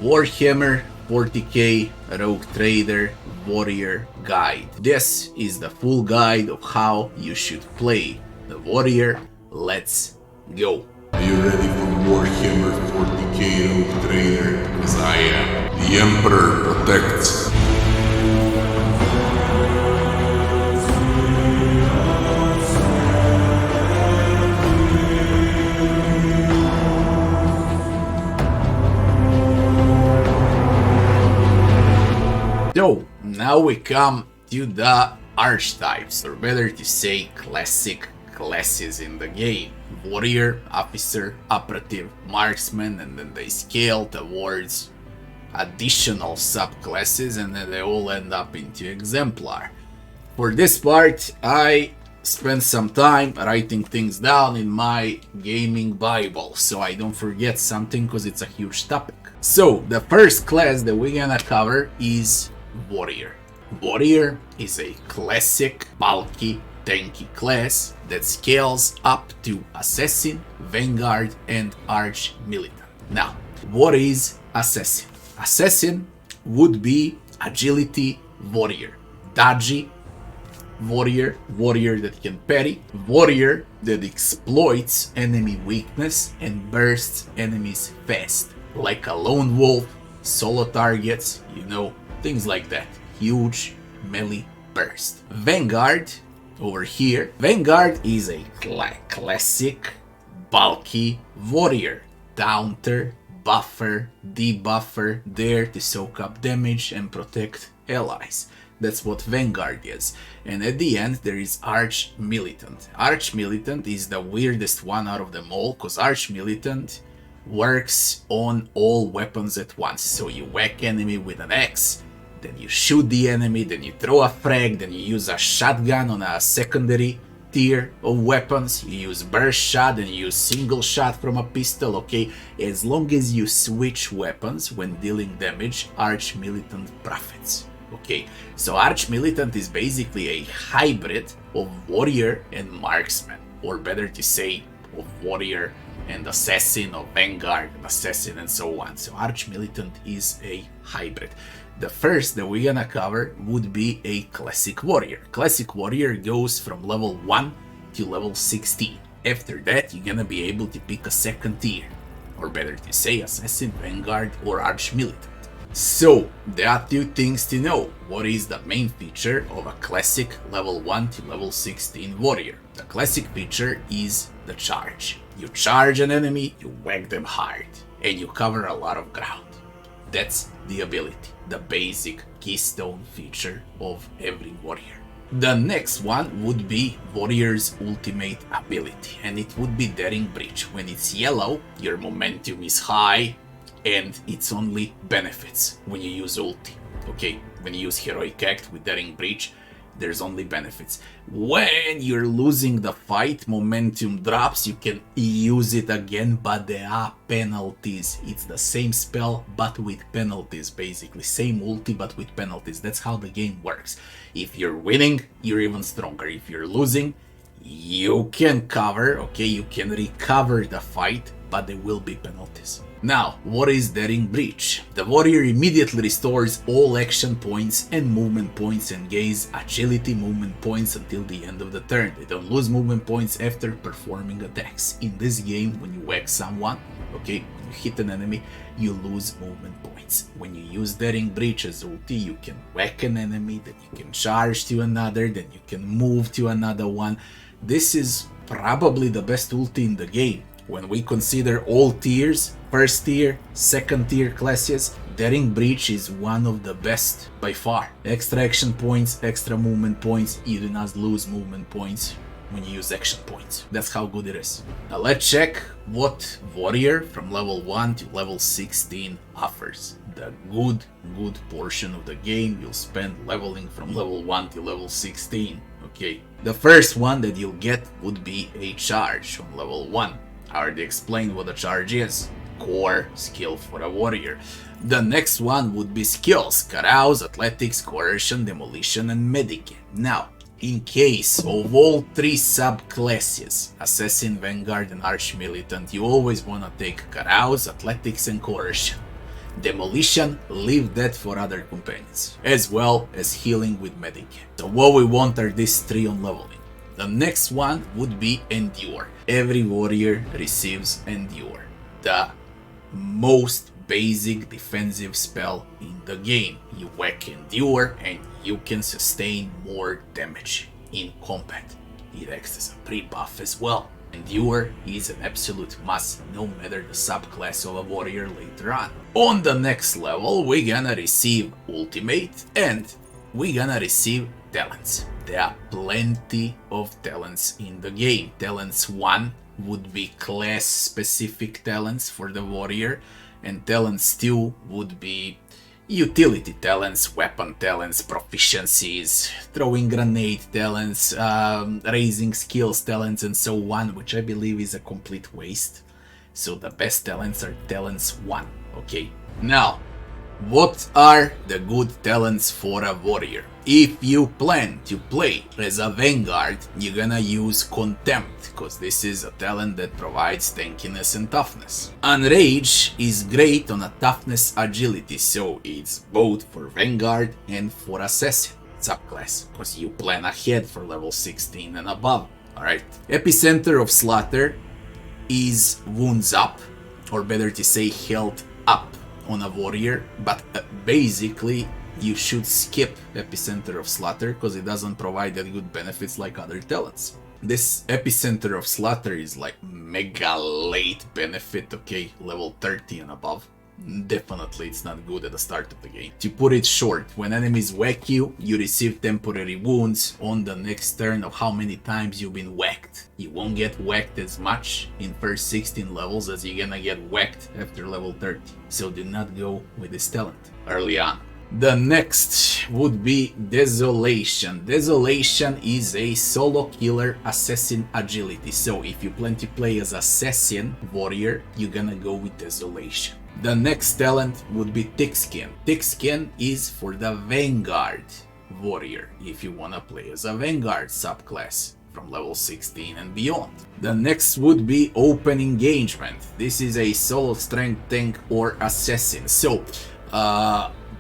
Warhammer 40k Rogue Trader Warrior Guide. This is the full guide of how you should play the Warrior. Let's go! Are you ready for Warhammer 40k Rogue Trader? As I am. The Emperor protects. So, now we come to the archetypes, or better to say classic classes in the game. Warrior, Officer, Operative, Marksman, and then they scale towards additional subclasses, and then they all end up into Exemplar. For this part, I spent some time writing things down in my gaming bible, so I don't forget something because it's a huge topic. So, the first class that we're gonna cover is Warrior. Warrior is a classic, bulky, tanky class that scales up to Assassin, Vanguard, and Arch-Militant. Now, what is Assassin? Assassin would be Agility Warrior, Dodgy Warrior, Warrior that can parry, Warrior that exploits enemy weakness and bursts enemies fast, like a lone wolf, solo targets, things like that. Huge melee burst. Vanguard, over here. Vanguard is a classic, bulky warrior. Counter, buffer, debuffer, there to soak up damage and protect allies. That's what Vanguard is. And at the end there is Arch-Militant. Arch-Militant is the weirdest one out of them all, because Arch-Militant works on all weapons at once. So you whack enemy with an axe, then you shoot the enemy, then you throw a frag, then you use a shotgun on a secondary tier of weapons, you use burst shot, and you use single shot from a pistol, okay? As long as you switch weapons when dealing damage, Arch-Militant profits. Okay, so Arch-Militant is basically a hybrid of Warrior and Marksman, or better to say, of Warrior and Assassin, or Vanguard and Assassin, and so on. So Arch-Militant is a hybrid. The first that we're gonna cover would be a Classic Warrior. Classic Warrior goes from level 1 to level 16. After that, you're gonna be able to pick a second tier, or better to say, Assassin, Vanguard, or Arch-Militant. So, there are two things to know. What is the main feature of a classic level 1 to level 16 warrior? The classic feature is the charge. You charge an enemy, you whack them hard, and you cover a lot of ground. That's the ability, the basic keystone feature of every warrior. The next one would be Warrior's ultimate ability, and it would be Daring Breach. When it's yellow, your momentum is high, and it's only benefits when you use ulti. Okay, when you use Heroic Act with Daring Breach, there's only benefits. When you're losing the fight, momentum drops, you can use it again, but there are penalties. It's the same spell, but with penalties, basically. Same ulti, but with penalties. That's how the game works. If you're winning, you're even stronger. If you're losing, you can cover, okay, you can recover the fight, but there will be penalties. Now, what is Daring Breach? The warrior immediately restores all action points and movement points and gains agility movement points until the end of the turn. They don't lose movement points after performing attacks. In this game, when you whack someone, okay, when you hit an enemy, you lose movement points. When you use Daring Breach as ulti, you can whack an enemy, then you can charge to another, then you can move to another one. This is probably the best ulti in the game. When we consider all tiers, first tier, second tier classes, Daring Breach is one of the best by far. Extra action points, extra movement points, you do not lose movement points when you use action points. That's how good it is. Now let's check what Warrior from level 1 to level 16 offers. The good portion of the game you'll spend leveling from level 1 to level 16. Okay, the first one that you'll get would be a charge on level 1. I already explained what a charge is. Core skill for a warrior. The next one would be skills: Carouse, Athletics, Coercion, Demolition, and Medicine. Now, in case of all three subclasses, Assassin, Vanguard, and Arch-Militant, you always want to take Carouse, Athletics, and Coercion. Demolition, leave that for other companions, as well as healing with medic. So what we want are these 3 on leveling. The next one would be Endure. Every warrior receives Endure, the most basic defensive spell in the game. You whack Endure and you can sustain more damage in combat. It acts as a pre-buff as well. Endure is an absolute must, no matter the subclass of a warrior later on. On the next level, we're gonna receive Ultimate and we're gonna receive Talents. There are plenty of talents in the game. Talents 1 would be class specific talents for the warrior, and talents 2 would be utility talents, weapon talents, proficiencies, throwing grenade talents, raising skills talents, and so on, which I believe is a complete waste. So the best talents are talents 1, okay? Now, what are the good talents for a warrior? If you plan to play as a Vanguard, you're gonna use Contempt, because this is a talent that provides tankiness and toughness. Enrage is great on a toughness agility, so it's both for Vanguard and for Assassin subclass, because you plan ahead for level 16 and above. Alright. Epicenter of Slaughter is wounds up, or better to say health up on a warrior, but basically you should skip Epicenter of Slaughter because it doesn't provide that good benefits like other talents. This Epicenter of Slaughter is like mega late benefit, okay, level 30 and above. Definitely it's not good at the start of the game. To put it short, when enemies whack you, you receive temporary wounds on the next turn of how many times you've been whacked. You won't get whacked as much in first 16 levels as you're gonna get whacked after level 30. So do not go with this talent early on. The next would be Desolation. Desolation is a solo killer assassin agility. So if you plan to play as assassin warrior, you're gonna go with Desolation. The next talent would be Thick Skin. Thick Skin is for the Vanguard warrior, if you wanna play as a Vanguard subclass from level 16 and beyond. The next would be Open Engagement. This is a solo strength tank or assassin. So,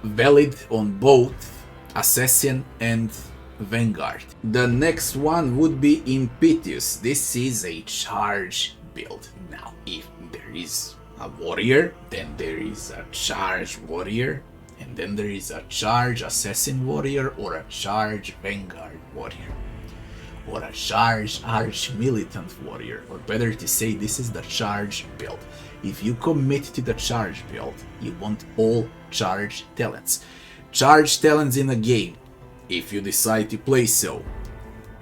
valid on both Assassin and Vanguard. The next one would be Impetuous. This is a charge build. Now, if there is a warrior, then there is a charge warrior, and then there is a charge assassin warrior, or a charge Vanguard warrior, or a charge arch militant warrior, or better to say, this is the charge build. If you commit to the charge build, you want all charge talents. Charge talents in a game, if you decide to play so,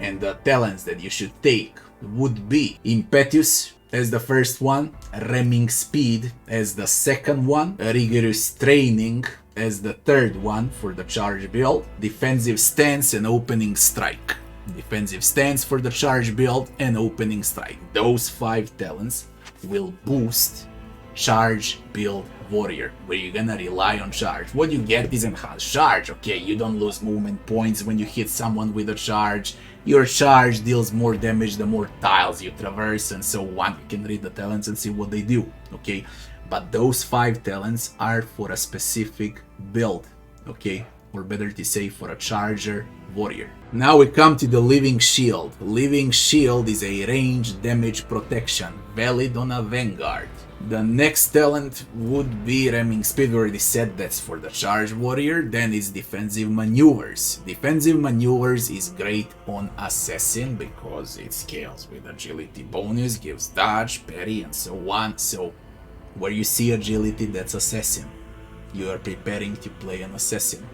and the talents that you should take would be Impetuous as the first one, Ramming Speed as the second one, Rigorous Training as the third one for the charge build, Defensive Stance and Opening Strike. Defensive Stance for the charge build and Opening Strike. Those 5 talents will boost charge build warrior, where you're gonna rely on charge. What you get is enhanced charge. Okay, you don't lose movement points when you hit someone with a charge. Your charge deals more damage the more tiles you traverse and so on. You can read the talents and see what they do. Okay, but those 5 talents are for a specific build. Okay, or better to say, for a charger warrior. Now we come to the Living Shield. Living Shield is a range damage protection, valid on a Vanguard. The next talent would be Ramming Speed. We already said that's for the charge warrior. Then is Defensive Maneuvers. Defensive Maneuvers is great on Assassin because it scales with agility bonus, gives dodge, parry, and so on. So where you see agility, that's Assassin. You are preparing to play an Assassin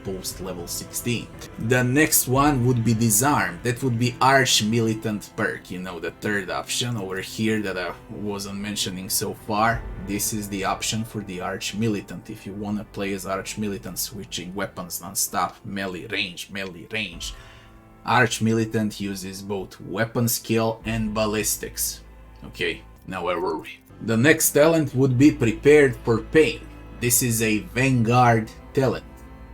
post level 16. The next one would be Disarm. That would be Arch Militant perk, you know, the third option over here that I wasn't mentioning so far. This is the option for the Arch Militant if you want to play as Arch Militant, switching weapons non-stop, melee range, melee range. Arch Militant uses both weapon skill and ballistics. Okay, now where were we? The next talent would be Prepared for Pain. This is a Vanguard talent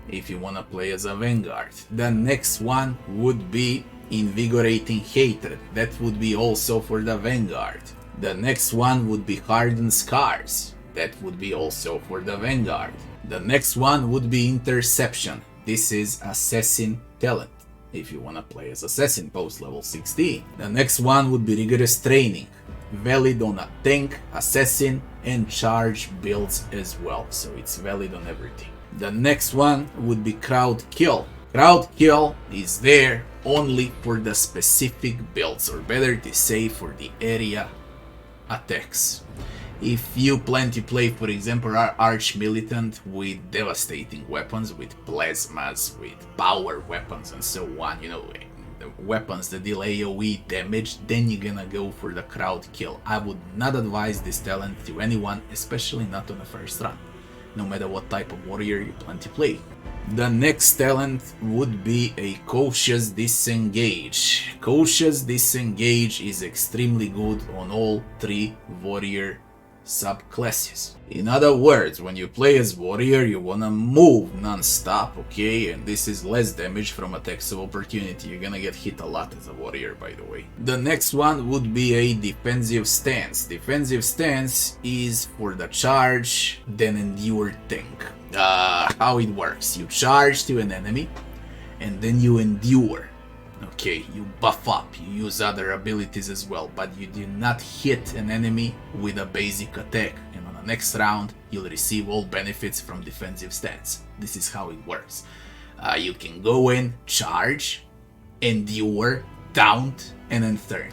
if you want to play as a Vanguard. The next one would be Invigorating Hatred. That would be also for the Vanguard. The next one would be Hardened Scars. That would be also for the Vanguard. The next one would be Interception. This is Assassin talent, if you wanna play as Assassin post level 16. The next one would be Rigorous Training, valid on a tank, assassin, and charge builds as well, so it's valid on everything. The next one would be Crowd Kill. Crowd Kill is there only for the specific builds, or better to say for the area attacks. If you plan to play, for example, Arch Militant with devastating weapons, with plasmas, with power weapons and so on, you know, the weapons that deal AoE damage, then you're gonna go for the Crowd Kill. I would not advise this talent to anyone, especially not on the first run, no matter what type of warrior you plan to play. The next talent would be a Cautious Disengage. Cautious Disengage is extremely good on all 3 warrior subclasses. In other words, when you play as warrior, you wanna move non-stop, okay? And this is less damage from attacks of opportunity. You're gonna get hit a lot as a warrior, by the way. The next one would be a Defensive Stance. Defensive Stance is for the charge, then endure tank. How it works: you charge to an enemy, and then you endure. Okay, you buff up, you use other abilities as well, but you do not hit an enemy with a basic attack, and on the next round you'll receive all benefits from Defensive Stance. This is how it works. You can go in, charge, endure, taunt, and then turn.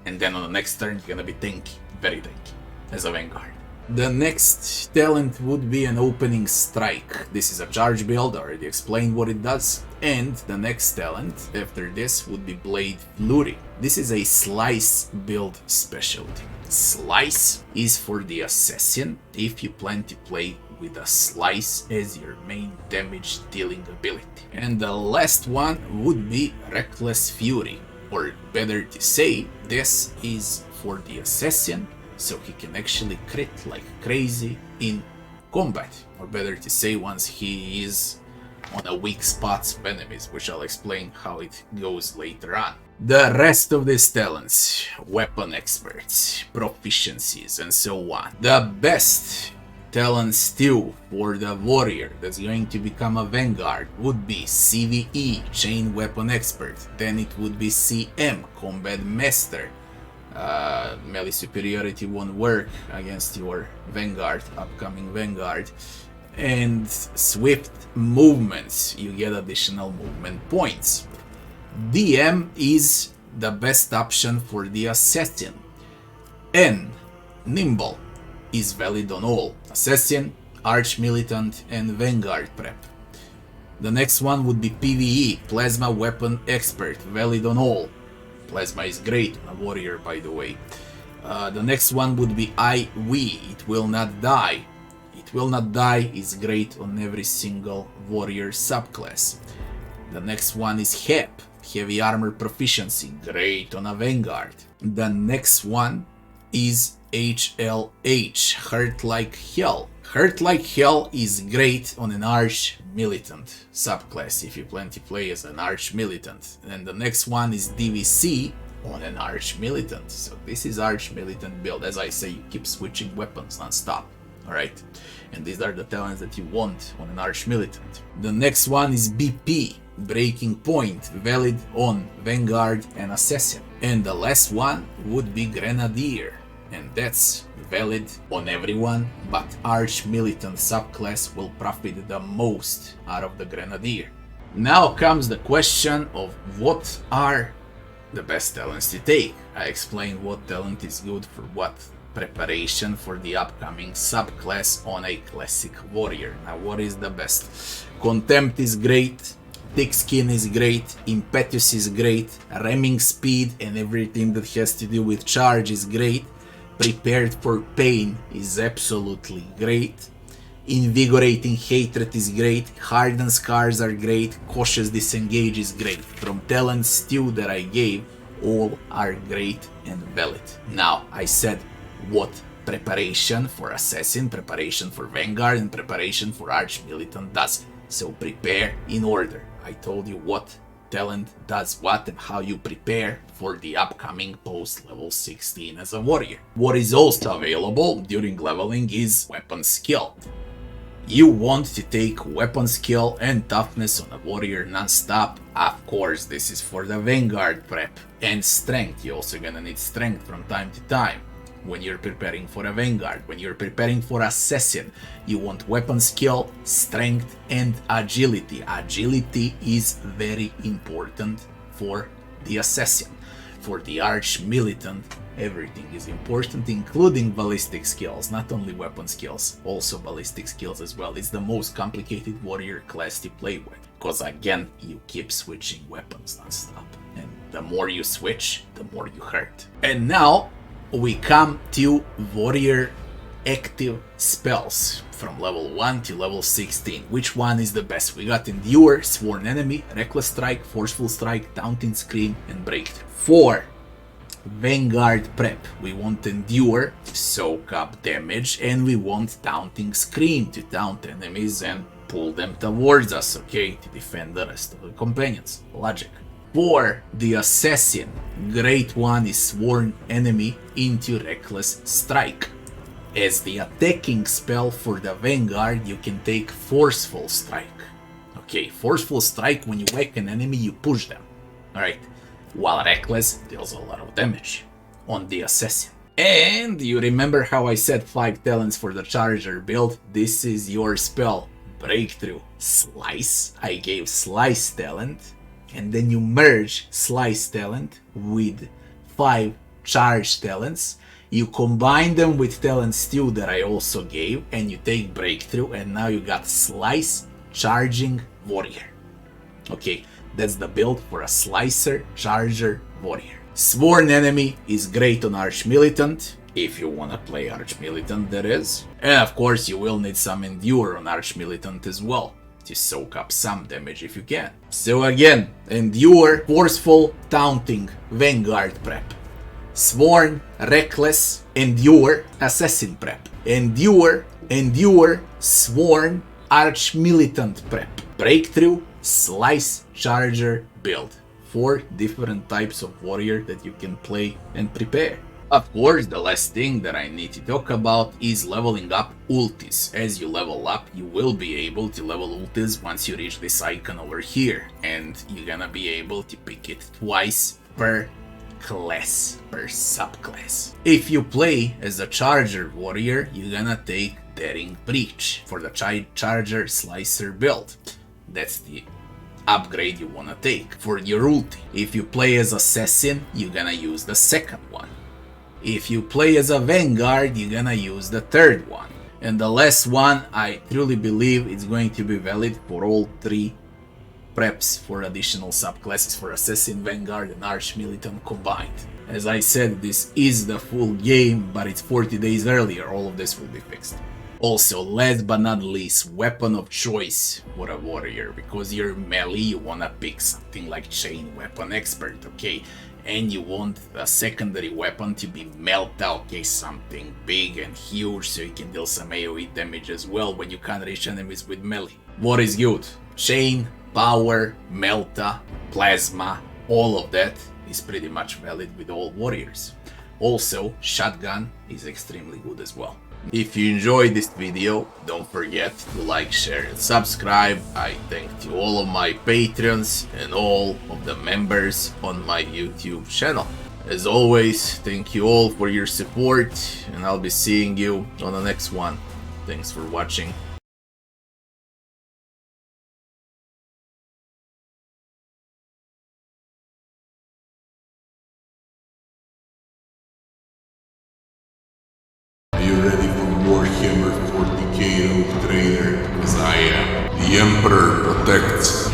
And then on the next turn you're gonna be tanky, very tanky, as a Vanguard. The next talent would be an Opening Strike. This is a charge build, I already explained what it does. And the next talent after this would be Blade Flurry. This is a slice build specialty. Slice is for the assassin if you plan to play with a slice as your main damage dealing ability. And the last one would be Reckless Fury, or better to say, this is for the assassin, so he can actually crit like crazy in combat, or better to say, once he is on a weak spots of enemies, which I'll explain how it goes later on. The rest of these talents, weapon experts, proficiencies, and so on. The best talents too for the warrior that's going to become a Vanguard would be CVE, Chain Weapon Expert, then it would be CM, Combat Master. Melee superiority won't work against your Vanguard, upcoming Vanguard. And swift movements, you get additional movement points. DM is the best option for the assassin. And Nimble is valid on all assassin, arch militant, and Vanguard prep. The next one would be PvE, Plasma Weapon Expert, valid on all. Plasma is great on a warrior, by the way. The next one would be IW, It Will Not Die. It Will Not Die is great on every single warrior subclass. The next one is HEP, Heavy Armor Proficiency, great on a Vanguard. The next one is HLH, Hurt Like Hell. Hurt Like Hell is great on an Arch Militant subclass if you plan to play as an Arch Militant. And the next one is DVC on an Arch Militant. So this is Arch Militant build. As I say, you keep switching weapons non-stop. Alright? And these are the talents that you want on an Arch Militant. The next one is BP, Breaking Point, valid on Vanguard and Assassin. And the last one would be Grenadier, and that's valid on everyone, but Arch Militant subclass will profit the most out of the Grenadier. Now comes the question of what are the best talents to take. I explained what talent is good for what preparation for the upcoming subclass on a classic warrior. Now what is the best? Contempt is great, Thick Skin is great, Impetus is great, Ramming Speed and everything that has to do with charge is great, Prepared for Pain is absolutely great, Invigorating Hatred is great, Hardened Scars are great, Cautious Disengage is great. From talents two that I gave, all are great and valid. Now I said what preparation for Assassin, preparation for Vanguard, and preparation for Arch Militant does. So prepare in order. I told you what talent does what and how you prepare for the upcoming post level 16 as a warrior. What is also available during leveling is weapon skill. You want to take weapon skill and toughness on a warrior non-stop. Of course, this is for the Vanguard prep. And strength, you're also gonna need strength from time to time. When you're preparing for a Vanguard, when you're preparing for Assassin, you want weapon skill, strength, and agility. Agility is very important for the Assassin. For the Arch Militant, everything is important, including ballistic skills, not only weapon skills, also ballistic skills as well. It's the most complicated warrior class to play with, because again, you keep switching weapons non-stop. And the more you switch, the more you hurt. And now, we come to warrior active spells from level 1 to level 16. Which one is the best? We got Endure, Sworn Enemy, Reckless Strike, Forceful Strike, Taunting Scream, and Breakthrough. For Vanguard prep, we want Endure to soak up damage, and we want Taunting Scream to taunt enemies and pull them towards us, okay, to defend the rest of the companions. Logic. For the Assassin, great one is Sworn Enemy into Reckless Strike. As the attacking spell for the Vanguard, you can take Forceful Strike. Okay, Forceful Strike, when you whack an enemy, you push them. Alright, while Reckless deals a lot of damage on the Assassin. And you remember how I said 5 talents for the Charger build? This is your spell. Breakthrough. Slice. I gave Slice talent. And then you merge Slice talent with 5 Charge talents. You combine them with talents 2 that I also gave, and you take Breakthrough, and now you got Slice Charging Warrior. Okay, that's the build for a Slicer Charger Warrior. Sworn Enemy is great on Arch Militant, if you wanna play Arch Militant, that is. And of course you will need some Endure on Arch Militant as well, to soak up some damage if you can. So again, Endure, Forceful, Taunting, Vanguard prep. Sworn, Reckless, Endure, Assassin prep. Endure, Sworn, Arch Militant prep. Breakthrough, Slice, Charger build. 4 different types of warrior that you can play and prepare. Of course, the last thing that I need to talk about is leveling up ultis. As you level up, you will be able to level ultis once you reach this icon over here, and you're gonna be able to pick it twice per class, per subclass. If you play as a Charger warrior, you're gonna take Daring Breach for the Charger Slicer build. That's the upgrade you wanna take for your ulti. If you play as Assassin, you're gonna use the second one. If you play as a Vanguard, you're gonna use the third one. And the last one, I truly believe it's going to be valid for all 3 preps for additional subclasses for Assassin, Vanguard, and Arch Militant combined. As I said, this is the full game, but it's 40 days earlier, all of this will be fixed. Also, last but not least, weapon of choice for a warrior, because you're melee, you wanna pick something like Chain Weapon Expert, okay? And you want a secondary weapon to be Melta, okay, something big and huge so you can deal some AoE damage as well when you can't reach enemies with melee. What is good? Chain, Power, Melta, Plasma, all of that is pretty much valid with all warriors. Also, Shotgun is extremely good as well. If you enjoyed this video, don't forget to like, share and subscribe. I thank to all of my patrons and all of the members on my YouTube channel. As always, thank you all for your support, and I'll be seeing you on the next one. Thanks for watching. Are you ready for Warhammer 40k Rogue Trader? Because I am. The Emperor protects.